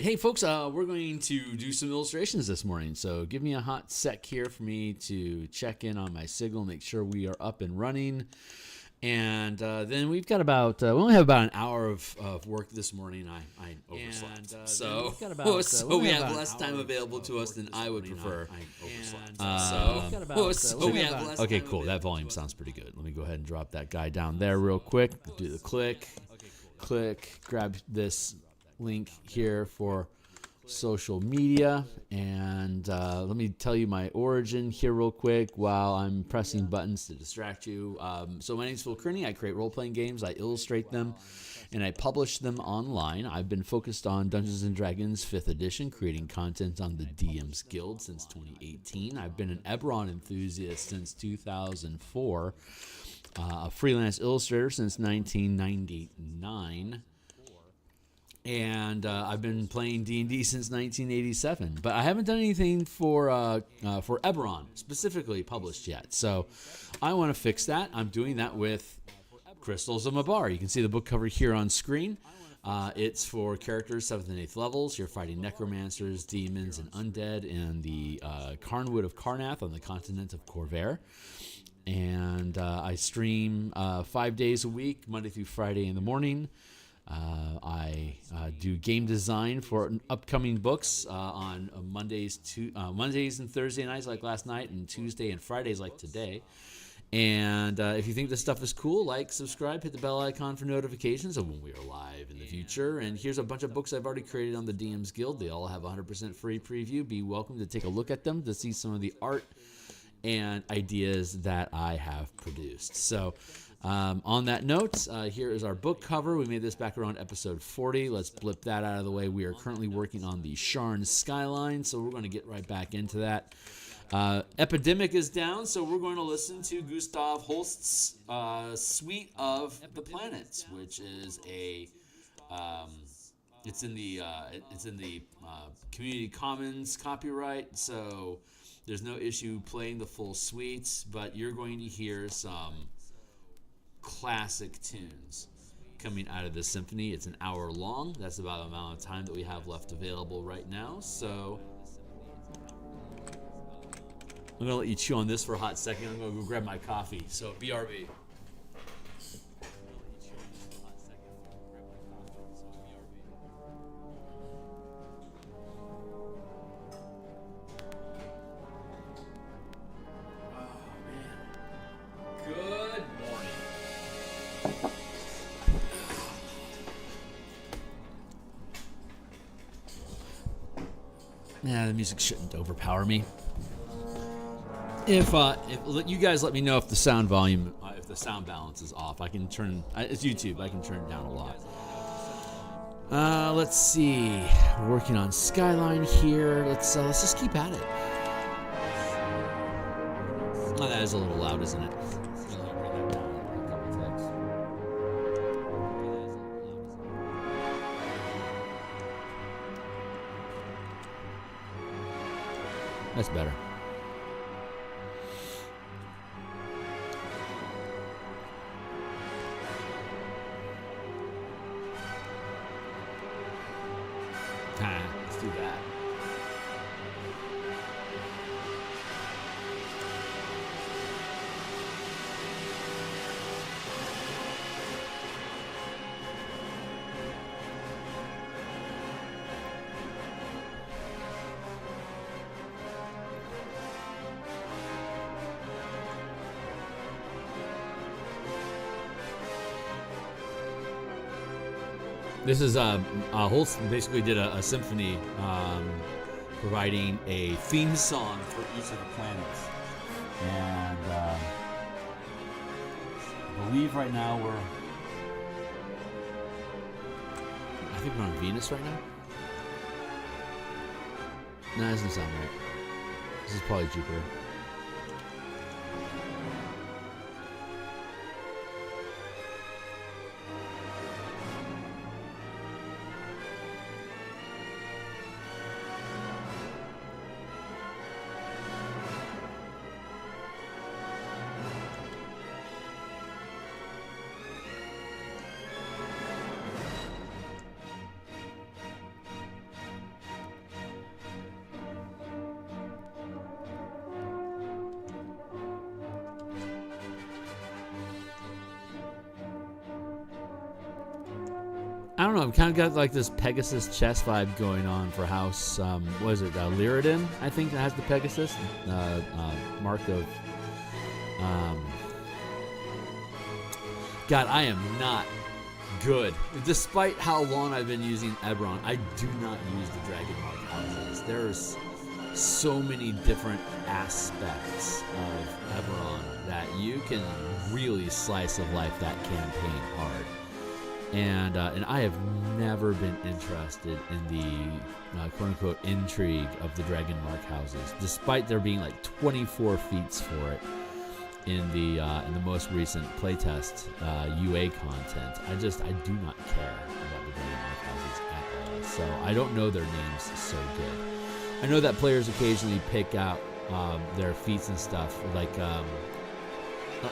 right. Hey, folks, we're going to do some illustrations this morning. So give me a hot sec here for me to check in on my signal, make sure we are up and running. And then we've got about, we only have about an hour of work this morning. I overslept. We have less time available to us than I would prefer. Okay, cool. That volume sounds pretty good. Let me go ahead and drop that guy down there real quick. Do the click, grab this link here for social media, and let me tell you my origin here real quick while I'm pressing buttons to distract you. So my name's Phil Kearney. I create role-playing games, I illustrate them, and I publish them online. I've been focused on Dungeons & Dragons 5th edition, creating content on the DMsGuild since 2018. I've been an Eberron enthusiast since 2004, a freelance illustrator since 1999. And I've been playing D&D since 1987, but I haven't done anything for Eberron specifically published yet. So I want to fix that. I'm doing that with Crystals of Mabar. You can see the book cover here on screen. It's for characters 7th and 8th levels. You're fighting necromancers, demons, and undead in the Carnwood of Karnath on the continent of Corvair. And I stream 5 days a week, Monday through Friday in the morning. I do game design for upcoming books on Mondays and Thursday nights like last night, and Tuesday and Fridays like today. And if you think this stuff is cool, like, subscribe, hit the bell icon for notifications of when we are live in the future. And here's a bunch of books I've already created on the DMsGuild. They all have 100% free preview. Be welcome to take a look at them to see some of the art and ideas that I have produced. So on that note, here is our book cover. We made this back around episode 40. Let's blip that out of the way. We are currently working on the Sharn skyline, so we're going to get right back into that. Epidemic is down, so we're going to listen to Gustav Holst's Suite of the Planets, which is a it's in the Community Commons copyright, so there's no issue playing the full suite, but you're going to hear some classic tunes coming out of this symphony. It's an hour long. That's about the amount of time that we have left available right now. So I'm gonna let you chew on this for a hot second. I'm gonna go grab my coffee. So BRB. Yeah, the music shouldn't overpower me. If you guys let me know if the sound volume, if the sound balance is off, I can turn. It's YouTube. I can turn it down a lot. Let's see. We're working on Skyline here. Let's just keep at it. Oh, that is a little loud, isn't it? That's better. Let's do that. This is Holst basically did a symphony providing a theme song for each of the planets, and I believe right now I think we're on Venus right now. No, that doesn't sound right. This is probably Jupiter. I don't know. I've kind of got like this Pegasus chess vibe going on for House. What is it? Lyridon, I think, that has the Pegasus mark of. God, I am not good. Despite how long I've been using Eberron, I do not use the Dragon Mark houses. There's so many different aspects of Eberron that you can really slice of life that campaign hard. And I have never been interested in the quote-unquote intrigue of the Dragon Mark houses, despite there being like 24 feats for it in the most recent playtest UA content. I do not care about the Dragon Mark houses at all. So I don't know their names so good. I know that players occasionally pick out their feats and stuff, like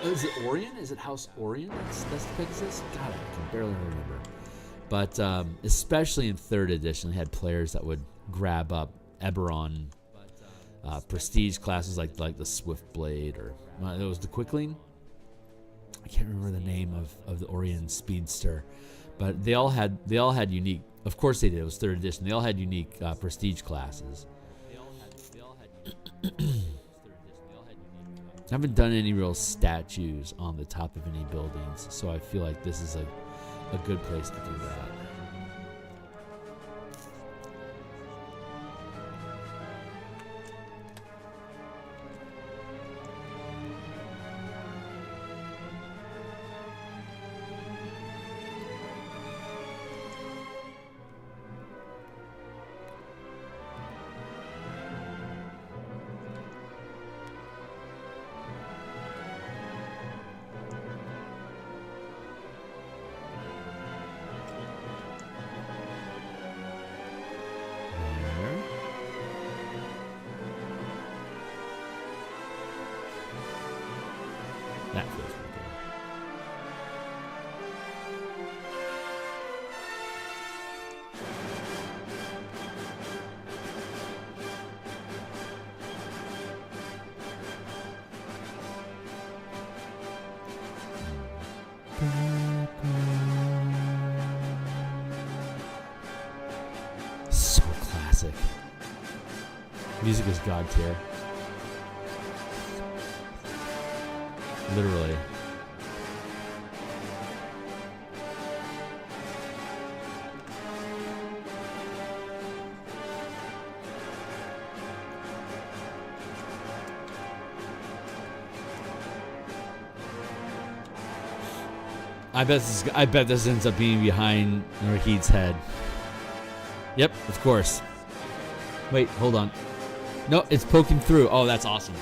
is it Orion? Is it House Orion? That's the Pegasus? God, I can barely remember. But especially in 3rd edition, they had players that would grab up Eberron prestige classes like the Swift Blade, or it was the Quickling. I can't remember the name of the Orion Speedster, but they all had unique. Of course they did. It was 3rd edition. They all had unique prestige classes. I haven't done any real statues on the top of any buildings, so I feel like this is a good place to do that. That feels pretty good. So classic. Music is God tier. Literally. I bet this ends up being behind Rahid's head. Yep, of course. Wait, hold on. No, it's poking through. Oh, that's awesome.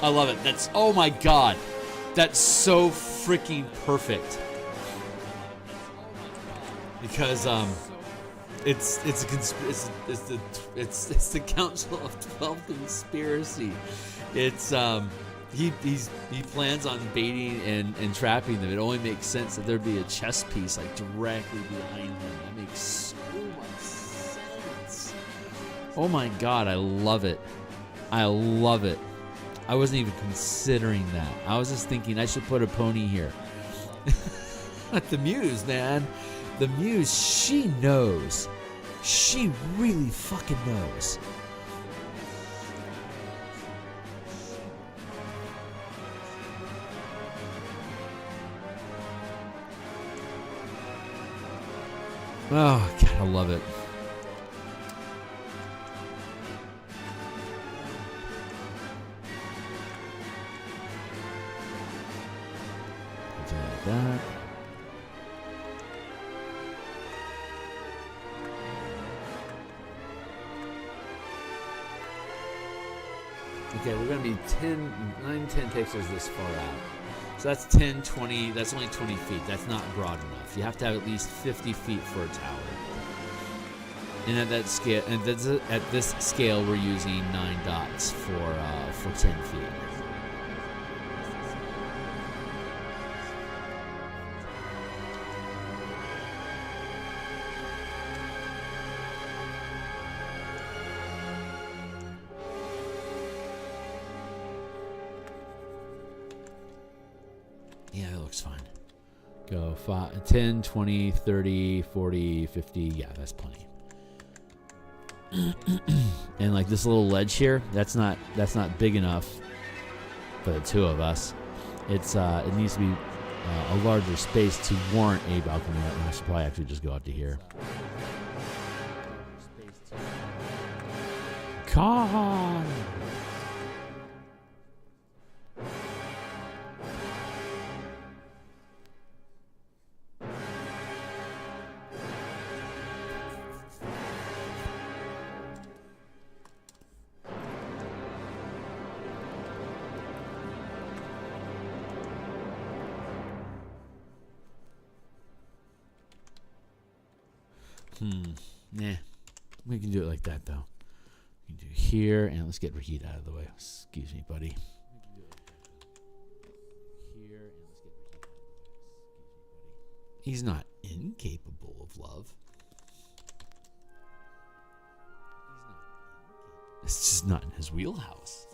I love it. That's, oh my god, that's so freaking perfect. Because it's the Council of 12 conspiracy. It's he plans on baiting and trapping them. It only makes sense that there'd be a chess piece like directly behind them. That makes so much sense. Oh my god, I love it. I love it. I wasn't even considering that. I was just thinking I should put a pony here. The Muse, man. The Muse, she knows. She really fucking knows. Oh, God, I love it. That. Okay, we're going to be 9, 10 pixels this far out. So that's 10, 20, that's only 20 feet. That's not broad enough. You have to have at least 50 feet for a tower. And at that scale, and that's at this scale, we're using 9 dots for 10 feet. Yeah, that looks fine. Go 5, 10, 20, 30, 40, 50. Yeah, that's plenty. And like this little ledge here, that's not big enough for the two of us. It needs to be a larger space to warrant a balcony. I should probably actually just go out to here. Con! Nah. We can do it like that, though. We can do here, and let's get Raheed out of the way. Excuse me, buddy. He's not incapable of love. It's just not in his wheelhouse.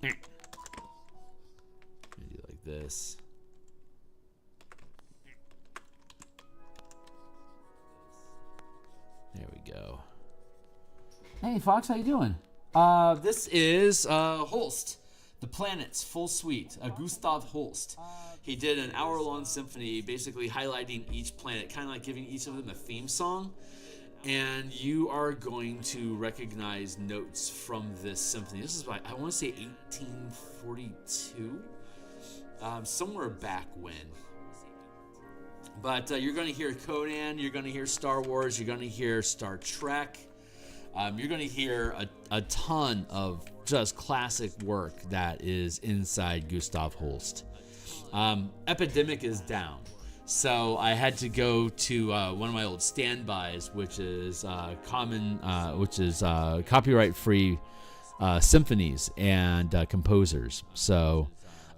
Do like this. There we go. Hey Fox, how you doing? This is Holst, the Planets Full Suite, Gustav Holst. He did an hour-long symphony basically highlighting each planet, kind of like giving each of them a theme song. And you are going to recognize notes from this symphony. This is, I want to say 1842, somewhere back when. But you're going to hear Conan, you're going to hear Star Wars, you're going to hear Star Trek. You're going to hear a ton of just classic work that is inside Gustav Holst. Epidemic is down. So I had to go to one of my old standbys, which is copyright-free symphonies and composers. So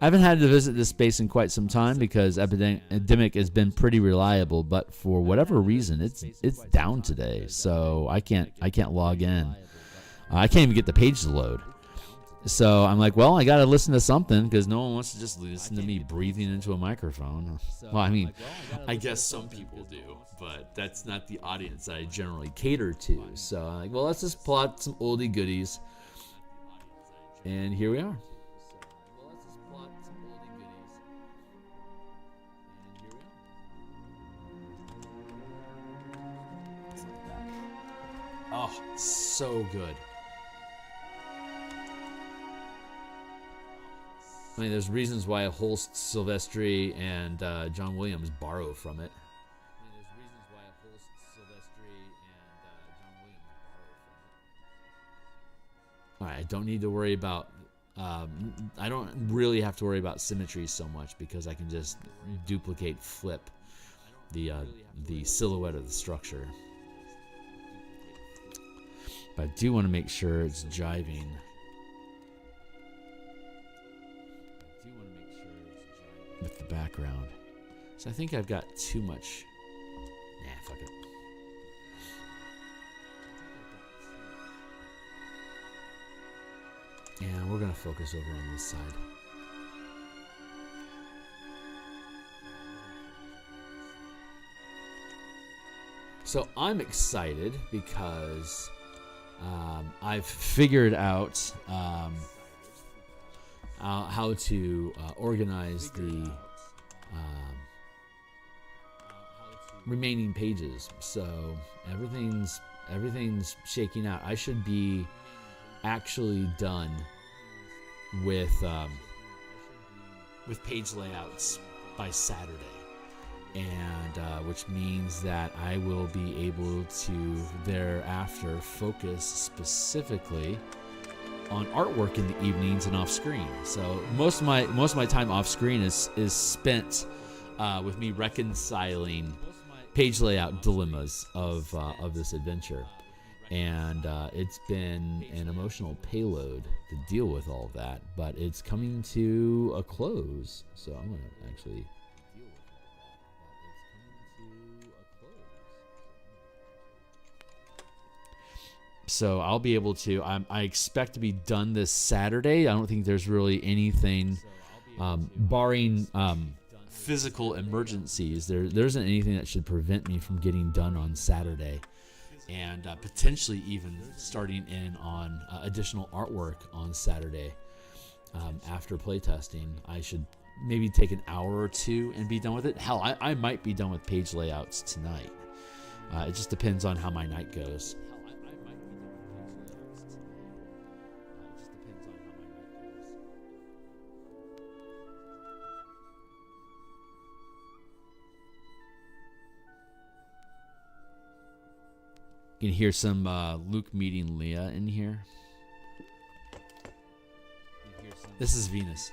I haven't had to visit this space in quite some time because Epidemic has been pretty reliable, but for whatever reason, it's down today. So I can't log in. I can't even get the page to load. So I'm like, well, I got to listen to something because no one wants to just listen to me breathing into a microphone. Well, I mean, I guess some people do, but that's not the audience I generally cater to. So I'm like, well, let's just pull out some oldie goodies. And here we are. Oh, so good. I mean, there's reasons why Holst, Silvestri, and John Williams borrow from it. All right, I don't need to worry about. I don't really have to worry about symmetry so much because I can just duplicate, flip the silhouette of the structure. But I do want to make sure it's jiving. With the background. So I think I've got too much. Nah, fuck it. Yeah, we're gonna focus over on this side. So I'm excited because I've figured out how to organize the remaining pages. So everything's shaking out. I should be actually done with page layouts by Saturday, and which means that I will be able to thereafter focus specifically on artwork in the evenings and off screen. So most of my time off screen is spent with me reconciling page layout dilemmas of this adventure, and it's been an emotional payload to deal with all of that, but it's coming to a close. So I'm gonna actually So I'll be able to. I expect to be done this Saturday. I don't think there's really anything, barring physical emergencies. There isn't anything that should prevent me from getting done on Saturday, and potentially even starting in on additional artwork on Saturday. After playtesting, I should maybe take an hour or two and be done with it. Hell, I might be done with page layouts tonight. It just depends on how my night goes. You can hear some Luke meeting Leah in here. This is Venus.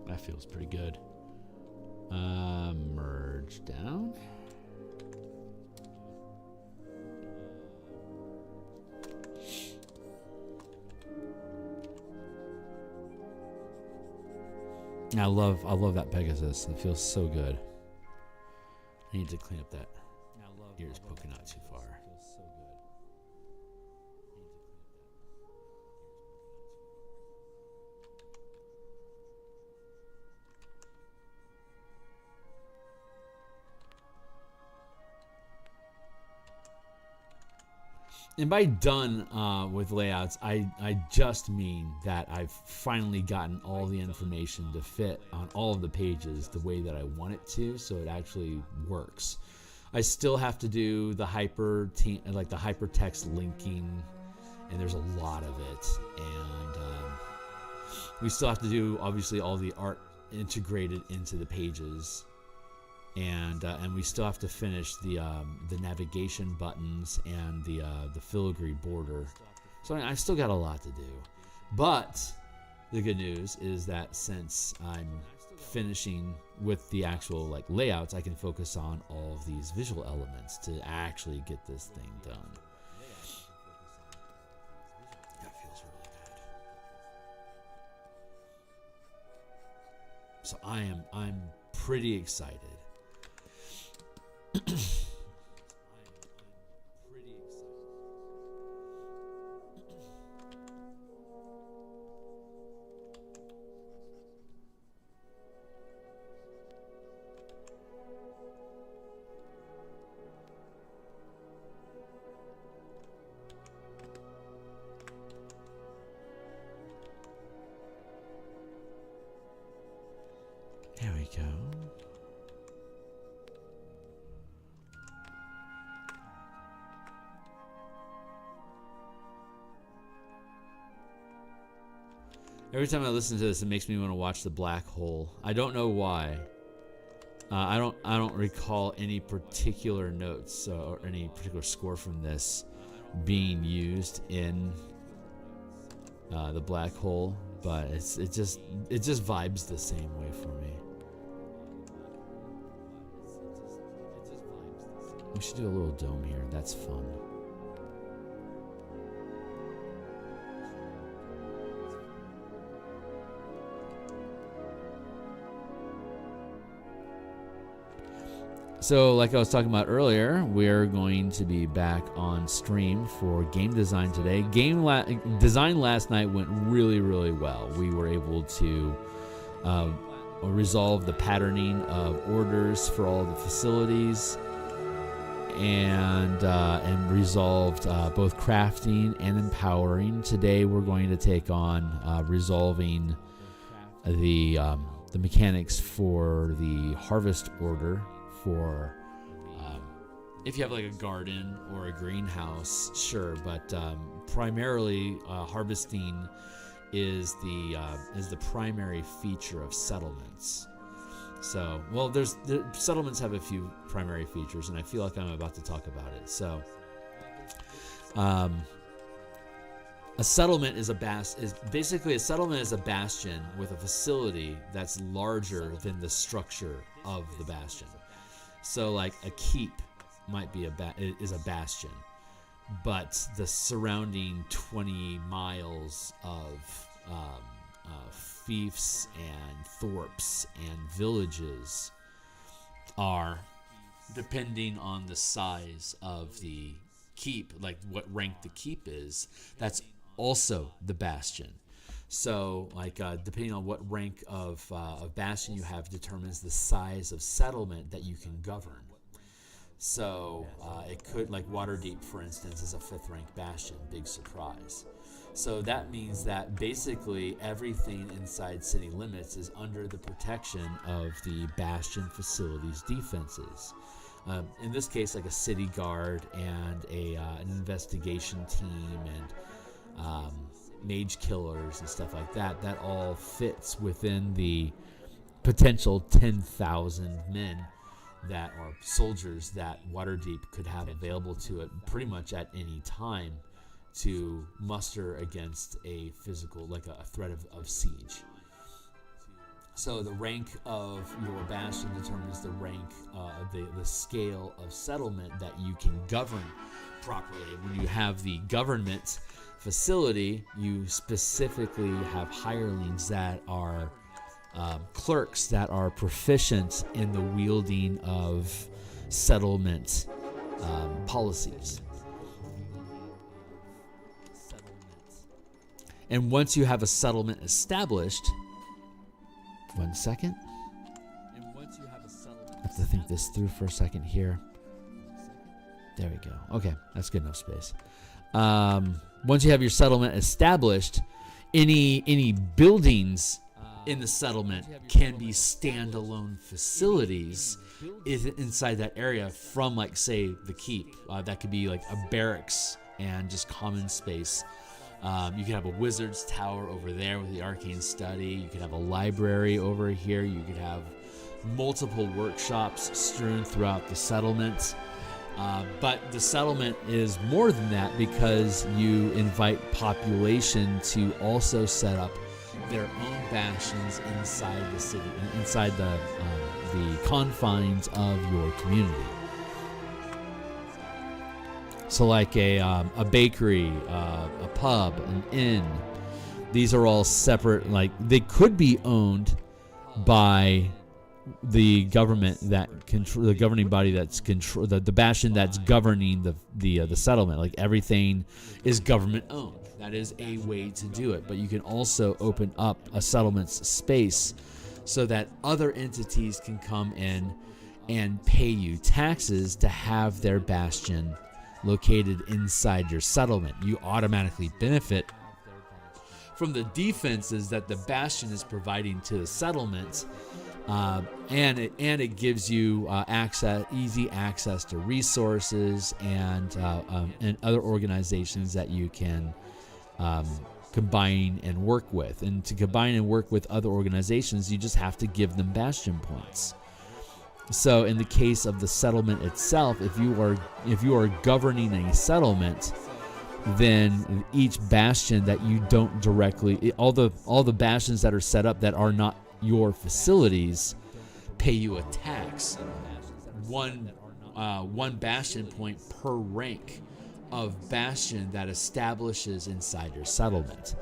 That feels pretty good. Merge down. I love that Pegasus. It feels so good. I need to clean up that ears poking out too far. And by done with layouts, I just mean that I've finally gotten all the information to fit on all of the pages the way that I want it to, so it actually works. I still have to do the hypertext linking, and there's a lot of it. And we still have to do, obviously, all the art integrated into the pages. And we still have to finish the navigation buttons and the filigree border. So I still got a lot to do. But the good news is that since I'm finishing with the actual layouts, I can focus on all of these visual elements to actually get this thing done. That feels really good. So I'm pretty excited. There we go. Every time I listen to this, it makes me want to watch The Black Hole. I don't know why. I don't recall any particular notes or any particular score from this being used in The Black Hole, but it just vibes the same way for me. We should do a little dome here. That's fun. So, like I was talking about earlier, we're going to be back on stream for game design today. Design last night went really, really well. We were able to resolve the patterning of orders for all the facilities, and resolved both crafting and empowering. Today, we're going to take on resolving the mechanics for the harvest order for if you have like a garden or a greenhouse, sure, but primarily harvesting is the primary feature of settlements. So, well, the settlements have a few primary features, and I feel like I'm about to talk about it. So, a settlement is basically a settlement is a bastion with a facility that's larger than the structure of the bastion. So, like a keep might be is a bastion, but the surrounding 20 miles of fiefs and thorps and villages are, depending on the size of the keep, like what rank the keep is, that's also the bastion. So, like, depending on what rank of bastion you have determines the size of settlement that you can govern. So, it could, like Waterdeep, for instance, is a 5th rank bastion. Big surprise. So that means that basically everything inside city limits is under the protection of the bastion facilities defenses. In this case, like a city guard and an investigation team and mage killers and stuff like that, that all fits within the potential 10,000 men that are soldiers that Waterdeep could have available to it pretty much at any time to muster against a physical, like a threat of siege. So the rank of your bastion determines the rank, the scale of settlement that you can govern properly. When you have the government facility, you specifically have hirelings that are clerks that are proficient in the wielding of settlement policies. And once you have a settlement established, one second. I have to think this through for a second here. There we go. Okay, that's good enough space. Once you have your settlement established, any buildings in the settlement can be standalone facilities inside that area from, like, say, the keep. That could be like a barracks and just common space. You could have a wizard's tower over there with the arcane study. You could have a library over here. You could have multiple workshops strewn throughout the settlement. But the settlement is more than that because you invite population to also set up their own bastions inside the city, inside the confines of your community. So like a bakery, a pub, an inn, these are all separate. Like, they could be owned by the government that control, the governing body that's control, the bastion that's governing the settlement. Like, everything is government owned. That is a way to do it. But you can also open up a settlement's space so that other entities can come in and pay you taxes to have their bastion located inside your settlement. You automatically benefit from the defenses that the bastion is providing to the settlement, and it gives you easy access to resources and other organizations that you can combine and work with. And to combine and work with other organizations, you just have to give them bastion points. So in the case of the settlement itself, if you are governing a settlement, then each bastion that you don't directly, all the bastions that are set up that are not your facilities, pay you a tax. One bastion point per rank of bastion that establishes inside your settlement.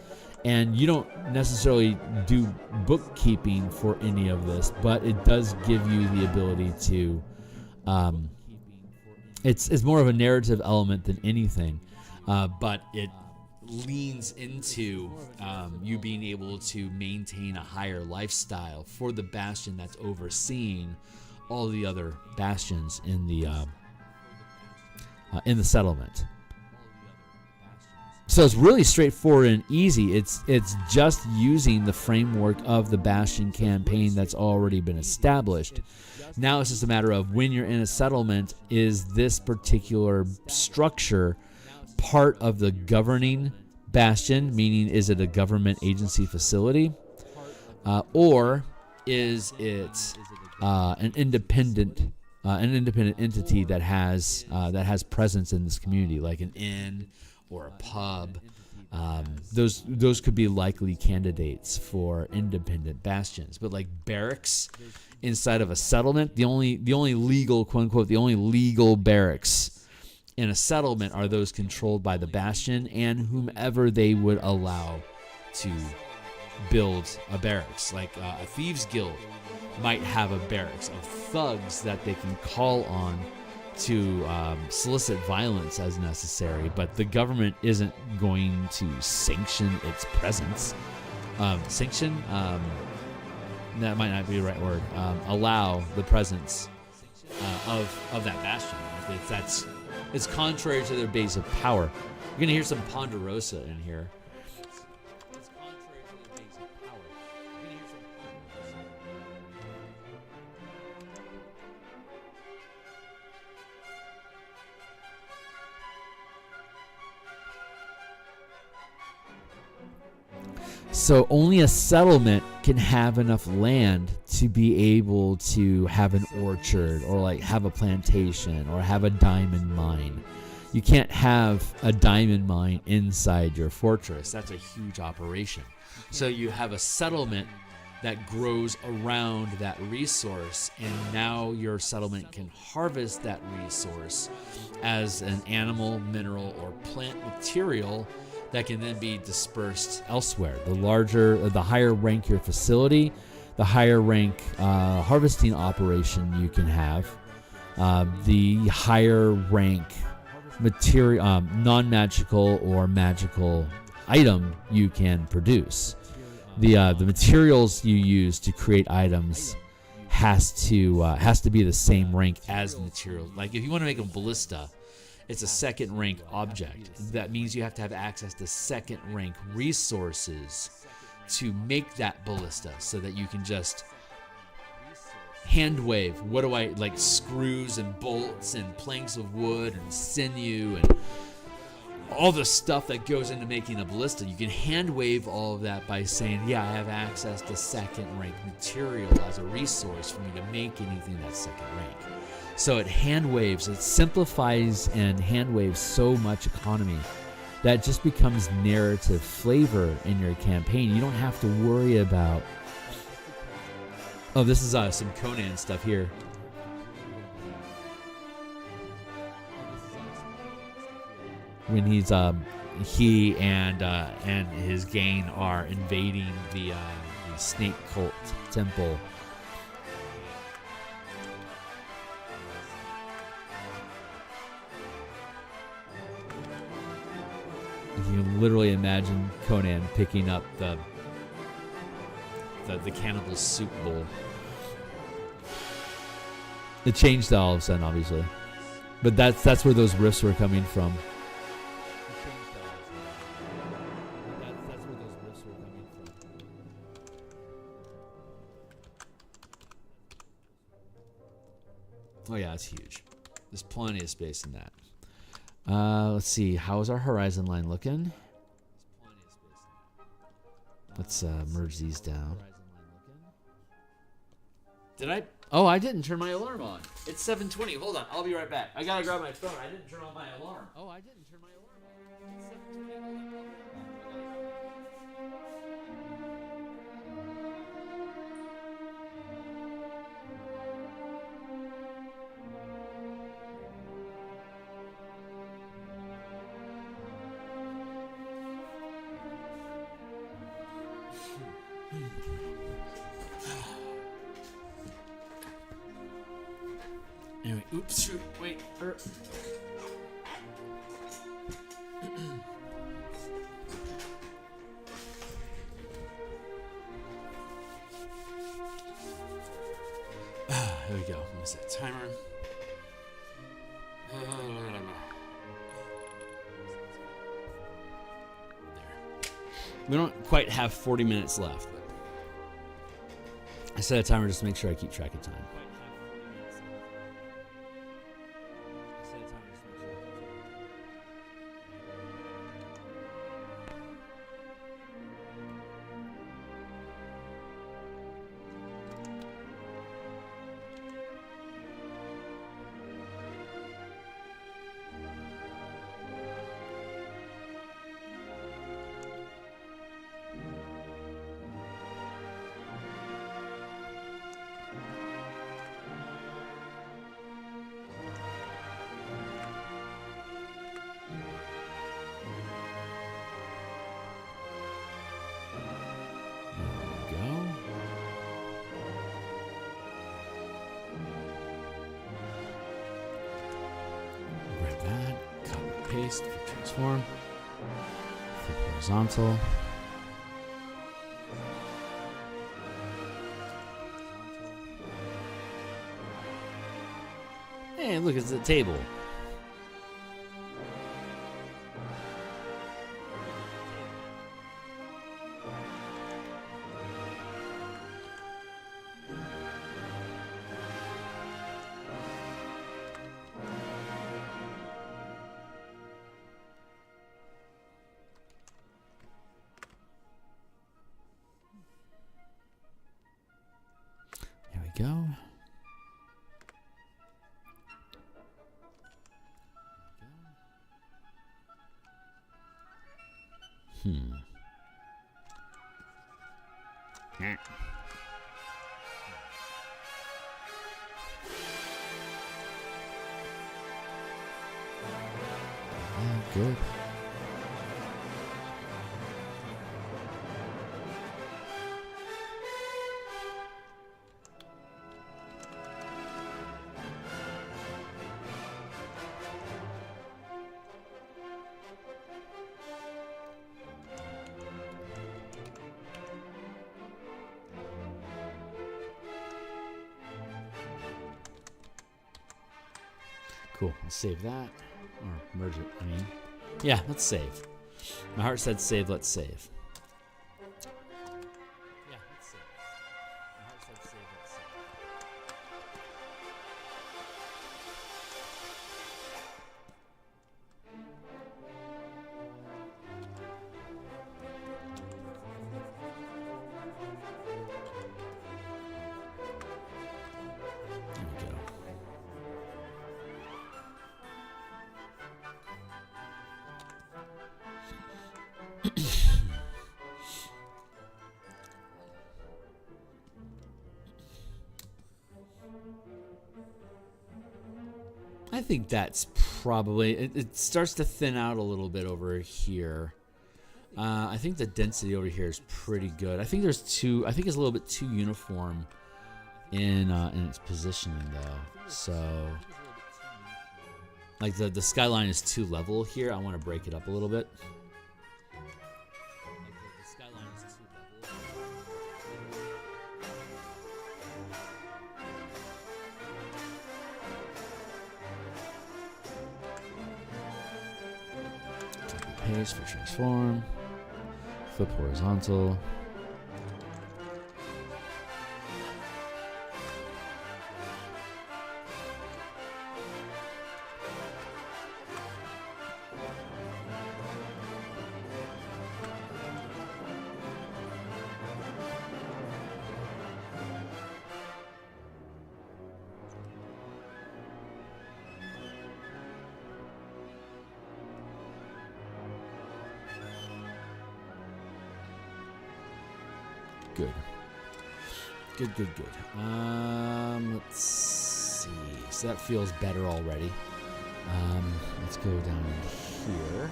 And you don't necessarily do bookkeeping for any of this, but it does give you the ability to, it's more of a narrative element than anything, but it leans into you being able to maintain a higher lifestyle for the bastion that's overseeing all the other bastions in the settlement. So it's really straightforward and easy. It's just using the framework of the Bastion campaign that's already been established. Now it's just a matter of when you're in a settlement, is this particular structure part of the governing Bastion, meaning is it a government agency facility, or is it an independent entity that has presence in this community, like an inn or a pub. Those could be likely candidates for independent bastions. But like barracks inside of a settlement, the only legal, quote unquote, the only legal barracks in a settlement are those controlled by the Bastion and whomever they would allow to build a barracks. Like a thieves guild might have a barracks of thugs that they can call on to solicit violence as necessary, but the government isn't going to sanction its presence. Sanction? That might not be the right word. Allow the presence of that bastion. It's contrary to their base of power. You're going to hear some Ponderosa in here. So only a settlement can have enough land to be able to have an orchard or like have a plantation or have a diamond mine. You can't have a diamond mine inside your fortress. That's a huge operation. So you have a settlement that grows around that resource, and now your settlement can harvest that resource as an animal, mineral, or plant material that can then be dispersed elsewhere. The higher rank your facility, the higher rank harvesting operation you can have, the higher rank material, non-magical or magical item you can produce. The materials you use to create items has to be the same rank as the material. Like if you want to make a ballista, it's a second rank object. That means you have to have access to second rank resources to make that ballista, so that you can just hand wave. What do I like? Screws and bolts and planks of wood and sinew and all the stuff that goes into making a ballista. You can hand wave all of that by saying, yeah, I have access to second rank material as a resource for me to make anything that's second rank. So it hand waves, it simplifies and hand waves so much economy that just becomes narrative flavor in your campaign. You don't have to worry about, oh, this is some Conan stuff here. When he and his gang are invading the snake cult temple. You can literally imagine Conan picking up the cannibal soup bowl. It changed all of a sudden, obviously, but that's where those riffs were coming from. Oh yeah, it's huge. There's plenty of space in that. Let's see. How's our horizon line looking? Let's merge these down. Did I? Oh, I didn't turn my alarm on. It's 7:20. Hold on. I'll be right back. I gotta grab my phone. I didn't turn on my alarm. Oh, I didn't turn my alarm on. It's 7:20. Hold on. Anyway, oops, shoot, wait, There we go. What was that timer? We don't quite have 40 minutes left. I set a timer just to make sure I keep track of time. Paste, transform, flip horizontal. Hey, look, it's a table. Go. Good. Cool. Let's save that. Or merge it, I mean. Yeah, let's save. My heart said save, let's save. Yeah, let's save. My heart said save, let's save. There we go. I think that's probably it starts to thin out a little bit over here. I think the density over here is pretty good. I think there's two. I think it's a little bit too uniform in its positioning though. So like the skyline is too level here. I want to break it up a little bit. Paste for transform, flip horizontal. Good. Good. Let's see. So that feels better already. Let's go down here.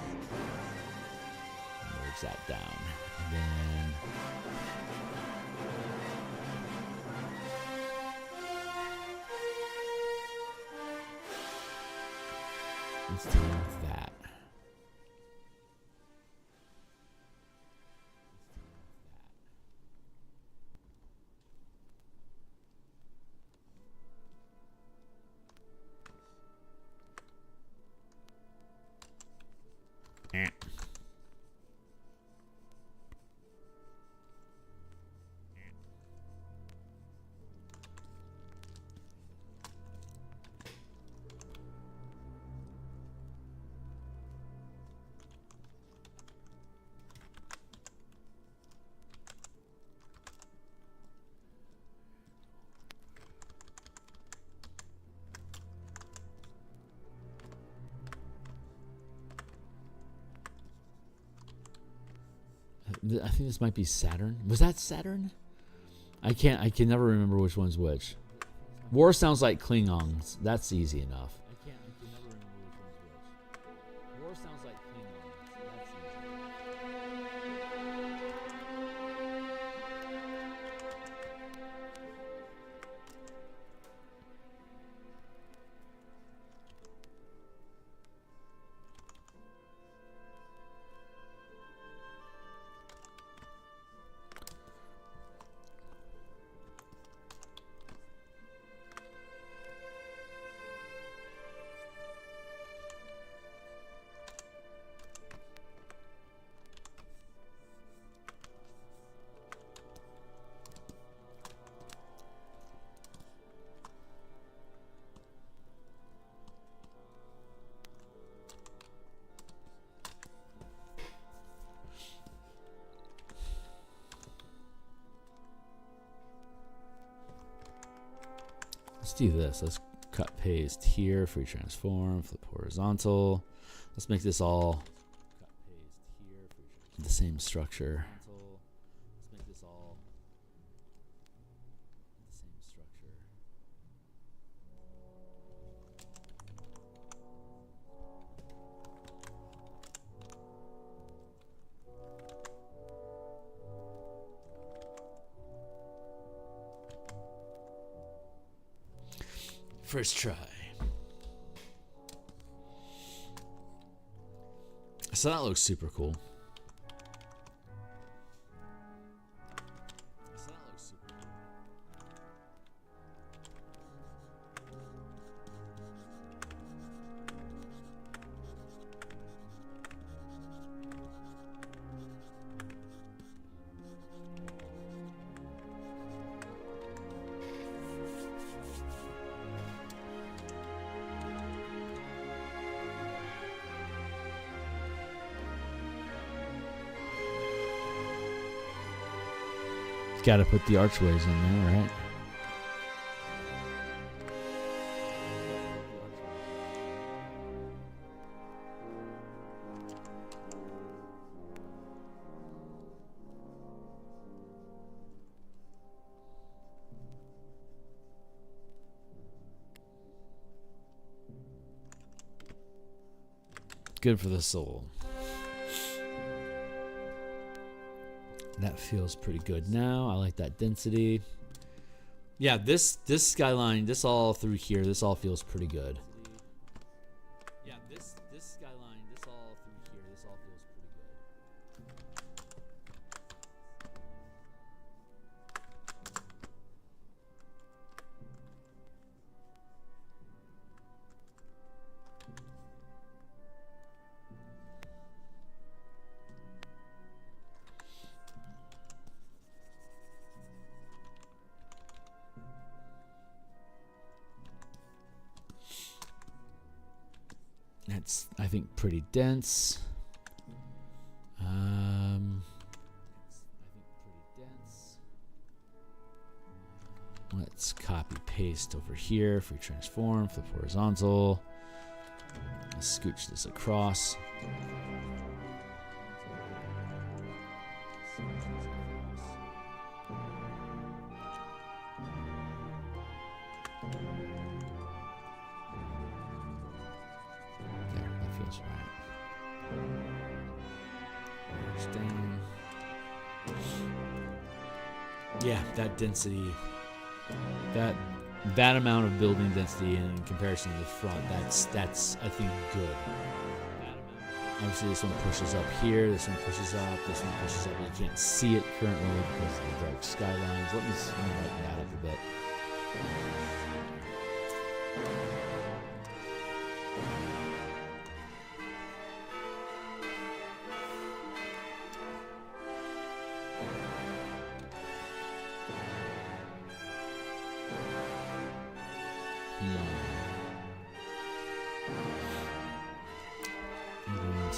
Merge that down. And then let's deal with that. I think this might be Saturn. Was that Saturn? I can never remember which one's which. War sounds like Klingons. That's easy enough. I can never remember which one's which. War sounds like Klingons. That's Let's do this. Let's cut paste here, free transform, flip horizontal. Let's make this all the same structure. Let's make this all the same structure. First try. So that looks super cool. Got to put the archways in there, right? Good for the soul. That feels pretty good now. I like that density. Yeah, this skyline, this all through here, this all feels pretty good. Yeah, this skyline, this all through here, this all feels pretty It's, I think, pretty dense. Let's copy paste over here. Free transform, flip horizontal. Let's scooch this across. Yeah, that density, that amount of building density in comparison to the front, that's I think good. Obviously this one pushes up here, this one pushes up, this one pushes up. You can't see it currently because of the dark skylines. Let me lighten that up a bit.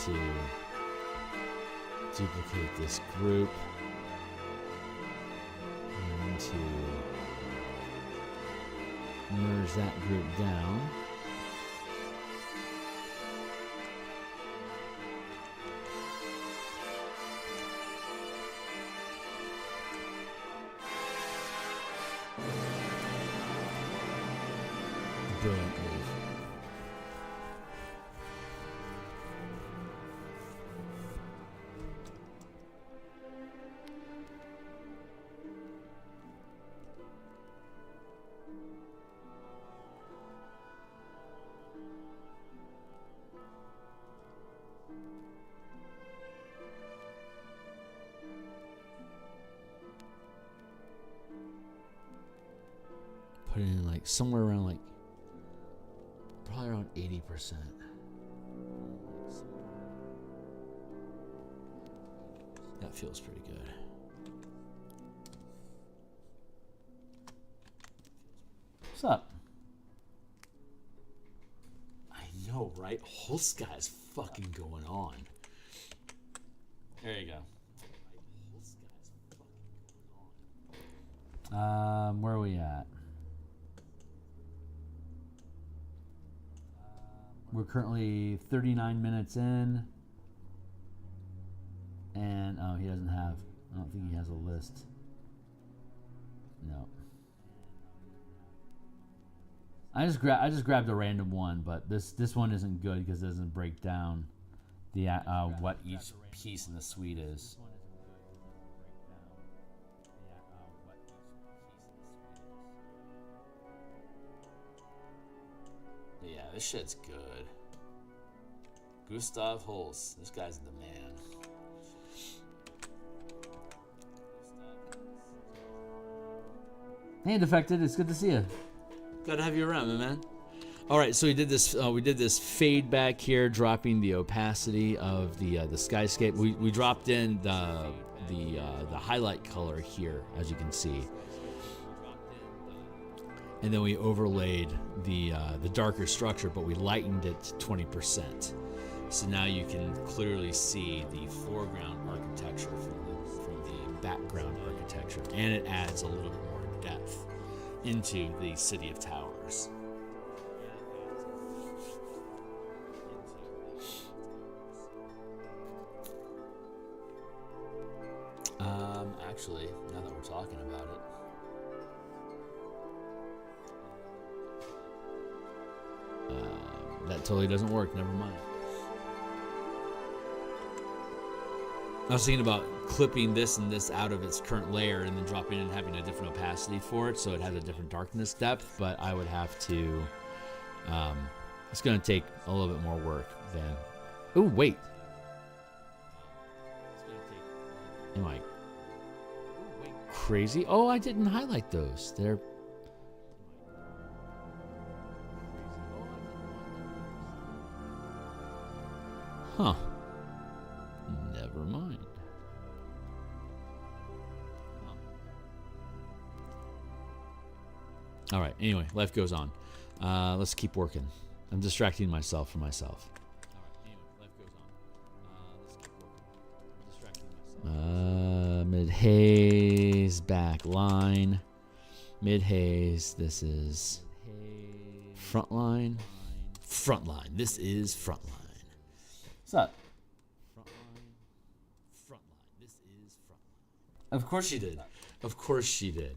To duplicate this group and to merge that group down. Brilliant move. Put it in like somewhere around like probably around 80%. That feels pretty good. What's up? I know, right? Holskai's fucking going on. There you go. Where are we at? We're currently 39 minutes in. And, oh, he doesn't have, I don't think he has a list. No. I just grabbed a random one, but this one isn't good because it doesn't break down the what each piece in the suite is. Yeah, this shit's good. Gustav Holst, this guy's the man. Hey, Defected, it's good to see you. Glad to have you around, my man. All right, so we did this fade back here, dropping the opacity of the skyscape. We dropped in the highlight color here, as you can see, and then we overlaid the darker structure, but we lightened it to 20%. So now you can clearly see the foreground architecture from the background architecture, and it adds a little bit more depth into the City of Towers. Actually, now that we're talking about it, that totally doesn't work. Never mind. I was thinking about clipping this and this out of its current layer and then dropping it and having a different opacity for it so it has a different darkness depth, but I would have to, it's going to take a little bit more work than, oh, wait. Am I crazy? Oh, I didn't highlight those. They're, huh. Never mind. All right. Anyway, life goes on. Let's keep working. I'm distracting myself from myself. Mid haze, back line. Mid haze. This is front line. Front line. This is front line. What's up? Of course she did. Of course she did.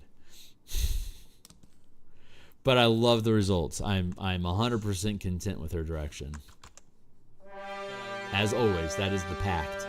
But I love the results. I'm 100% content with her direction. As always, that is the pact.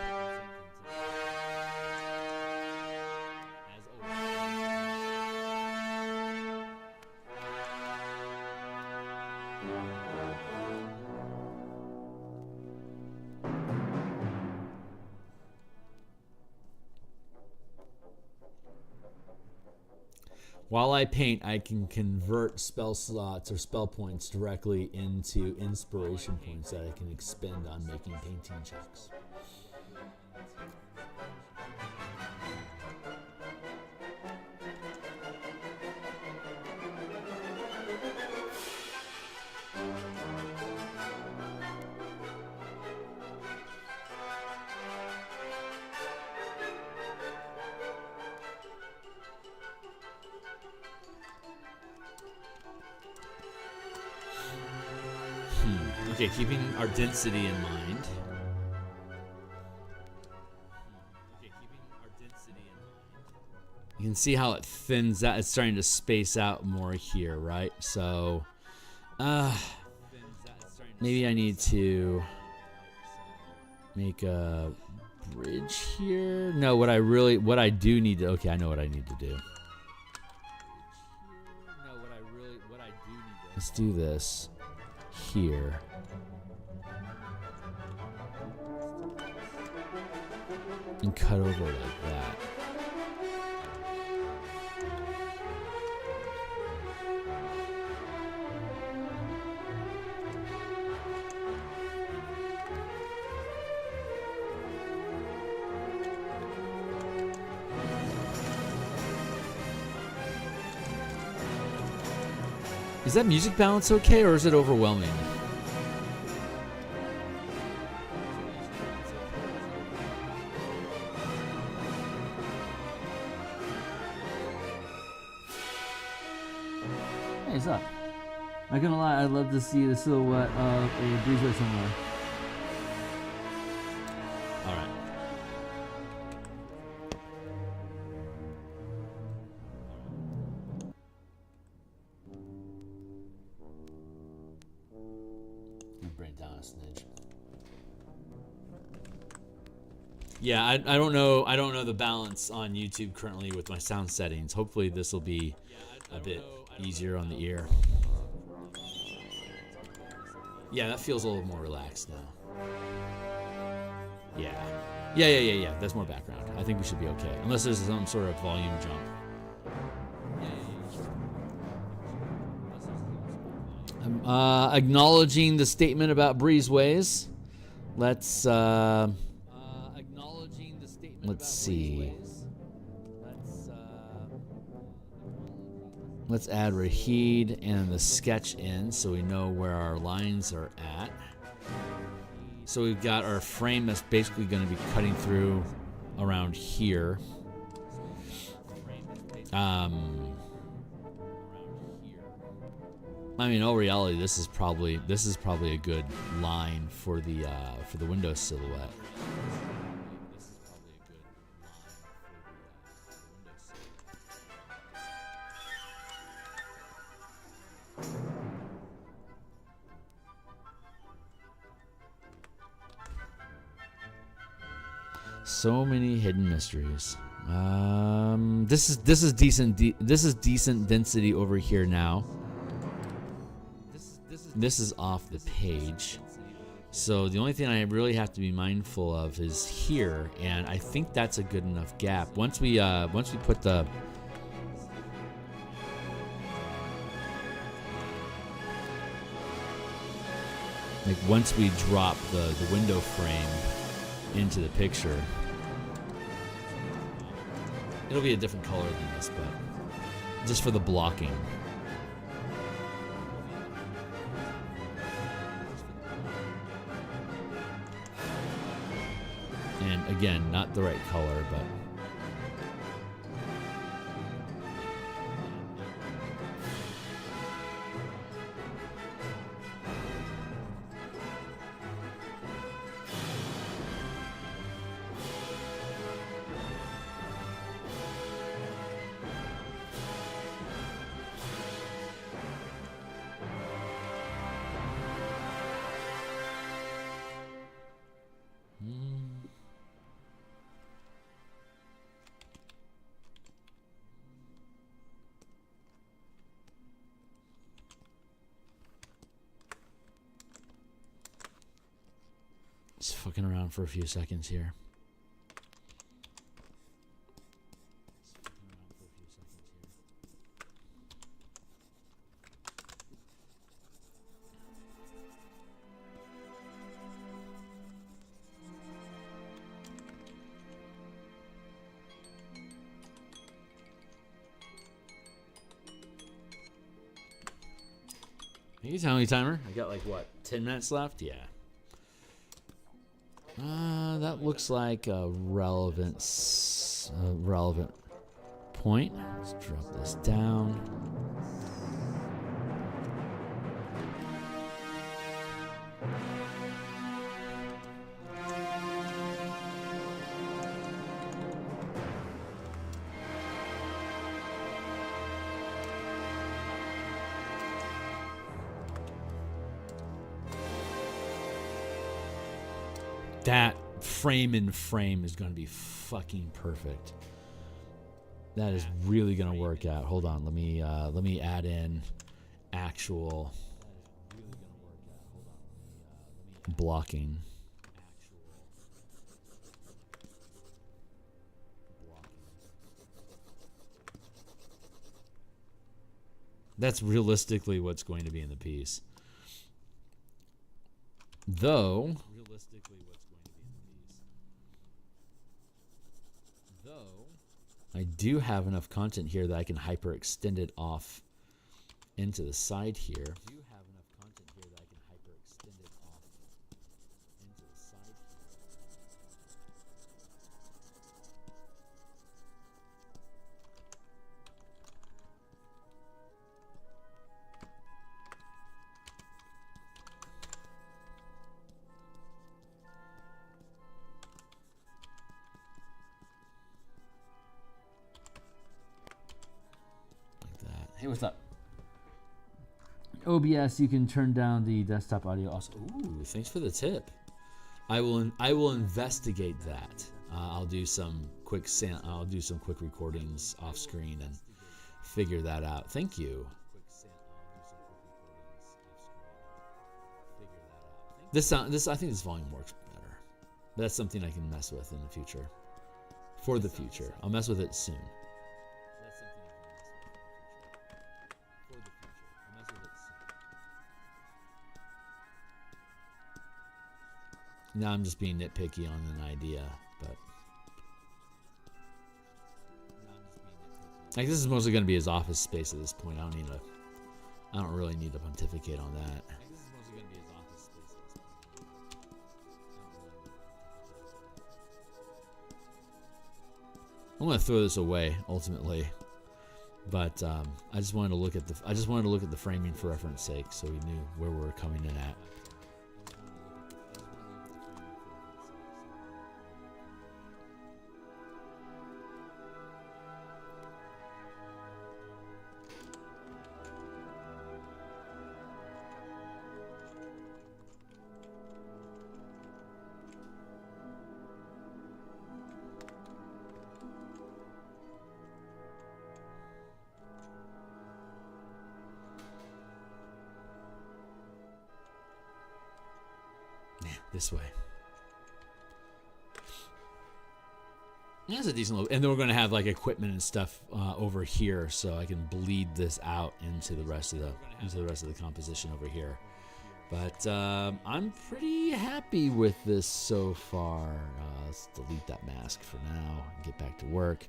While I paint, I can convert spell slots or spell points directly into inspiration points that I can expend on making painting checks. Okay, keeping our density in mind. You can see how it thins out. It's starting to space out more here, right? So Maybe I need to make a bridge here. No, what I do need to, okay, I know what I need to do. Let's do this here. And cut over like that. Is that music balance okay, or is it overwhelming? Hey, what's up? Not gonna lie, I'd love to see the silhouette of a breezeway somewhere. Alright. Bring it down a smidge. Yeah, I don't know the balance on YouTube currently with my sound settings. Hopefully this will be a bit easier on the ear. Yeah, that feels a little more relaxed now. Yeah. That's more background. I think we should be okay. Unless there's some sort of volume jump. Acknowledging the statement about breezeways. Let's see. Let's add Rahid and the sketch in so we know where our lines are at. So we've got our frame that's basically going to be cutting through around here. I mean, in all reality, this is probably a good line for the window silhouette. So many hidden mysteries. This is decent density over here now. This is off the page. So the only thing I really have to be mindful of is here, and I think that's a good enough gap. Once we put the once we drop the window frame into the picture, it'll be a different color than this, but just for the blocking. And again, not the right color, but just fucking around for a few seconds here. Can you tell me timer? I got like what, 10 minutes left? Yeah. That looks like a relevant point. Let's drop this down. That frame in frame is going to be fucking perfect. That is really going to work out. Hold on, let me add in actual blocking. That's realistically what's going to be in the piece. Though I do have enough content here that I can hyperextend it off into the side here. Hey, what's up? OBS, you can turn down the desktop audio. Also, ooh, thanks for the tip. I will investigate that. I'll do some quick recordings off screen and figure that out. Thank you. This I think this volume works better. But that's something I can mess with in the future. For the future, I'll mess with it soon. Now I'm just being nitpicky on an idea, but like this is mostly going to be his office space at this point. I don't really need to pontificate on that. I'm going to throw this away ultimately, but I just wanted to look at the framing for reference sake, so we knew where we were coming in at. This way. That's a decent little, and then we're going to have like equipment and stuff over here, so I can bleed this out into the rest of the composition over here. But I'm pretty happy with this so far. Let's delete that mask for now and get back to work.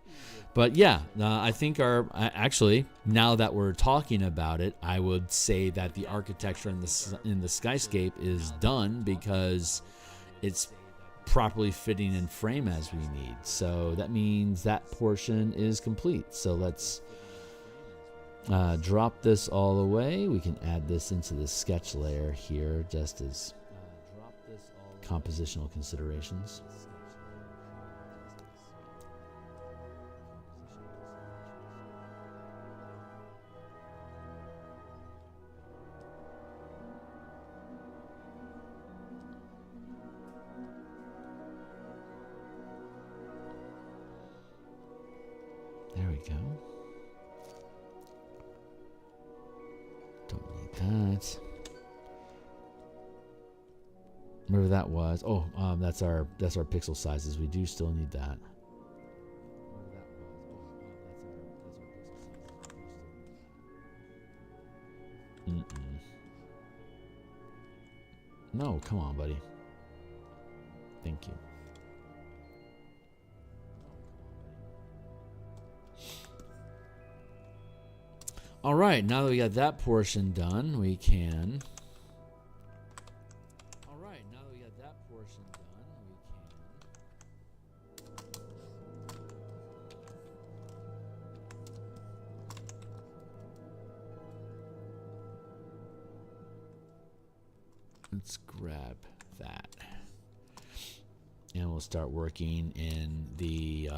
But yeah, I think actually now that we're talking about it, I would say that the architecture in the skyscape is done because it's properly fitting in frame as we need. So that means that portion is complete. So let's drop this all away. We can add this into the sketch layer here just as compositional considerations. There we go. Don't need that. Whatever that was. Oh, that's our pixel sizes. We do still need that. No, come on, buddy. Thank you. All right, now that we got that portion done, we can. Let's grab that, and we'll start working in the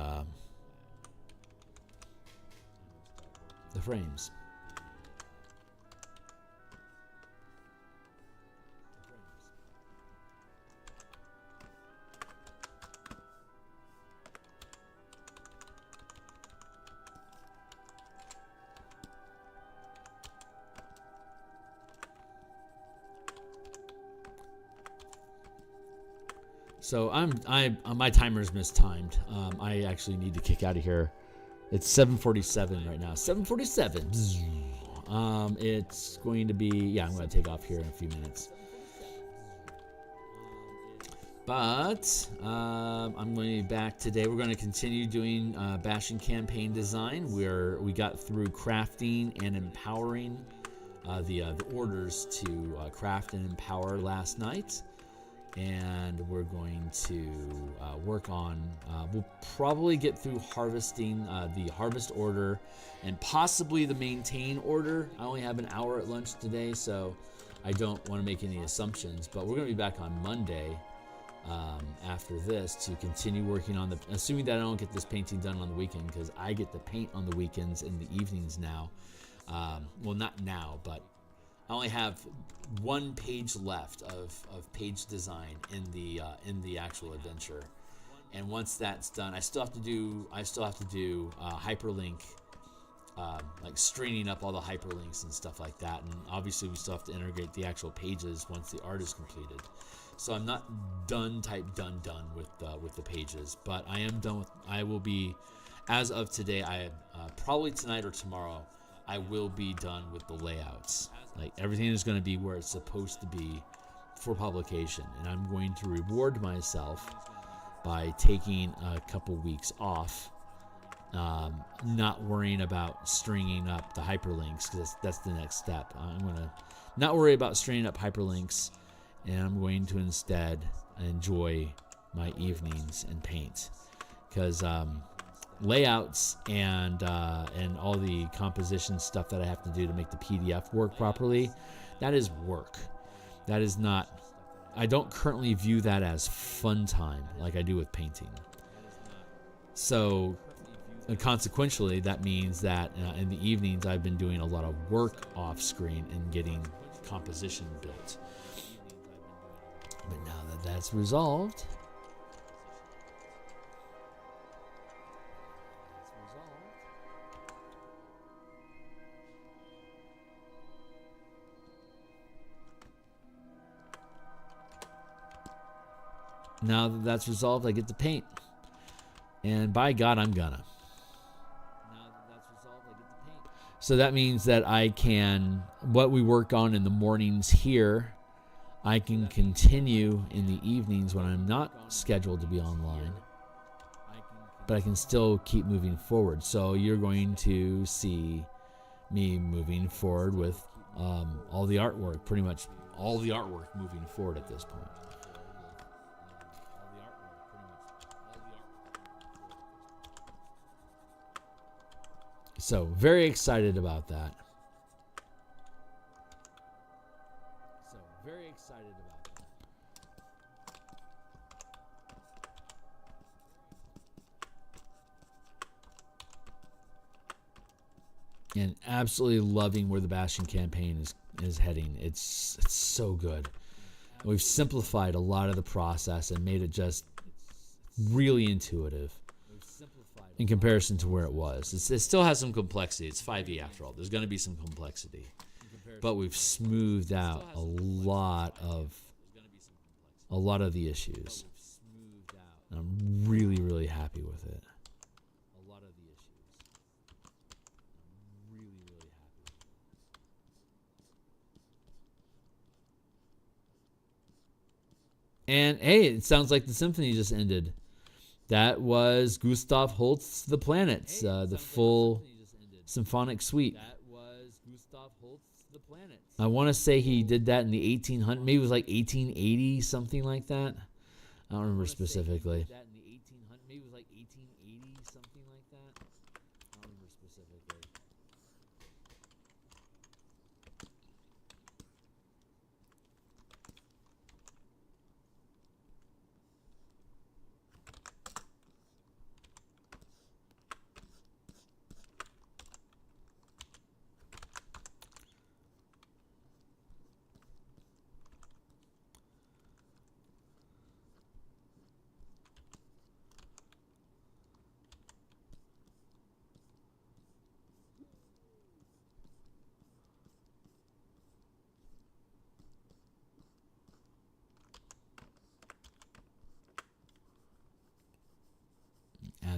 frames. So my timer's mistimed. I actually need to kick out of here. It's 7:47 right now. 7:47. It's going to be, yeah, I'm going to take off here in a few minutes. But I'm going to be back today. We're going to continue doing Bastion campaign design, where we got through crafting and empowering the orders to craft and empower last night. And we're going to work on, we'll probably get through harvesting the harvest order and possibly the maintain order. I only have an hour at lunch today, so I don't want to make any assumptions, but we're going to be back on Monday after this to continue working on assuming that I don't get this painting done on the weekend, because I get to paint on the weekends and the evenings now. Well, not now, but I only have one page left of page design in the actual adventure, and once that's done, I still have to do hyperlink, like stringing up all the hyperlinks and stuff like that, and obviously we still have to integrate the actual pages once the art is completed. So I'm not done with the pages, but I am done with. I will be, as of today, probably tonight or tomorrow, I will be done with the layouts. Like, everything is going to be where it's supposed to be for publication, and I'm going to reward myself by taking a couple weeks off, not worrying about stringing up the hyperlinks, because that's the next step. I'm going to not worry about stringing up hyperlinks, and I'm going to instead enjoy my evenings and paint, because layouts and all the composition stuff that I have to do to make the PDF work properly, that is work. That is not, I don't currently view that as fun time like I do with painting. So consequentially, that means that in the evenings I've been doing a lot of work off screen and getting composition built. But now that that's resolved, I get to paint. And by God, I'm gonna. So that means that I can, what we work on in the mornings here, I can continue in the evenings when I'm not scheduled to be online, but I can still keep moving forward. So you're going to see me moving forward with all the artwork, pretty much all the artwork moving forward at this point. So very excited about that. And absolutely loving where the Bastion campaign is heading. It's so good. We've simplified a lot of the process and made it just really intuitive in comparison to where it was. It still has some complexity. It's 5e after all. There's going to be some complexity. But we've smoothed out a lot of the issues. And I'm really, really happy with it. And hey, it sounds like the symphony just ended. That was Gustav Holst's The Planets, the full symphonic suite. I want to say he did that in the 1800s, maybe it was like 1880, something like that. I don't remember specifically.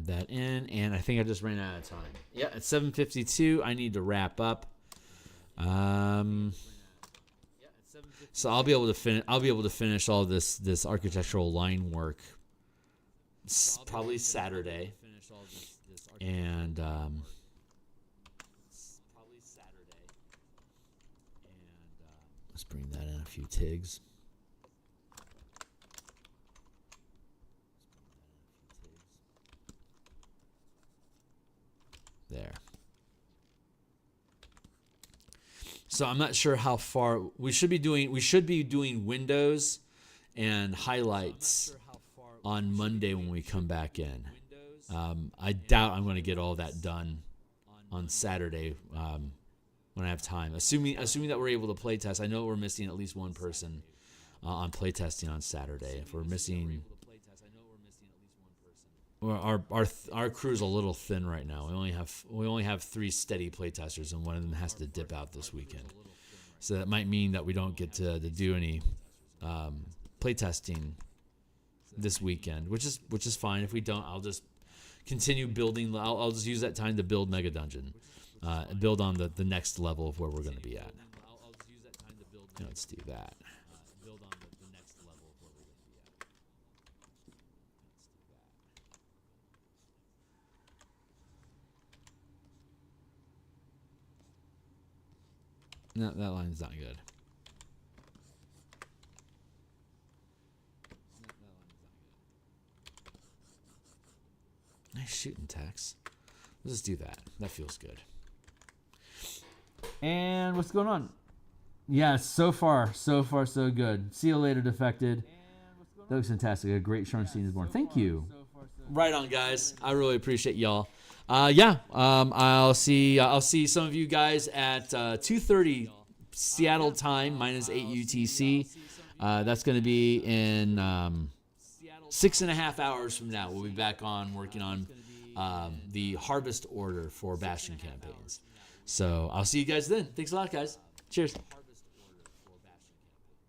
add that in, and I think I just ran out of time. Yeah, at 7:52, I need to wrap up. So I'll be able to finish. I'll be able to finish all this architectural line work probably Saturday, and let's bring that in a few tigs. There. So I'm not sure how far we should be doing. We should be doing windows and highlights on Monday when we come back in. I doubt I'm going to get all that done on Saturday when I have time. Assuming that we're able to playtest. I know we're missing at least one person on playtesting on Saturday. If we're missing, well, our crew's a little thin right now. We only have 3 steady playtesters, and one of them has to dip out this weekend. So that might mean that we don't get to do any playtesting this weekend, which is fine. If we don't, I'll just continue building. I'll just use that time to build Mega Dungeon, build on the next level of where we're going to be at. Let's do that. No, that line's not good. Nice shooting, Tex. Let's just do that. That feels good. And what's going on? Yeah, so far so good. See you later, Defected. That looks fantastic. A great Sharn scene is born. Thank you. Right on, guys. I really appreciate y'all. I'll see some of you guys at 2:30 Seattle time, -8 UTC. That's going to be in 6.5 hours from now. We'll be back on working on the harvest order for Bastion campaigns. So I'll see you guys then. Thanks a lot, guys. Cheers.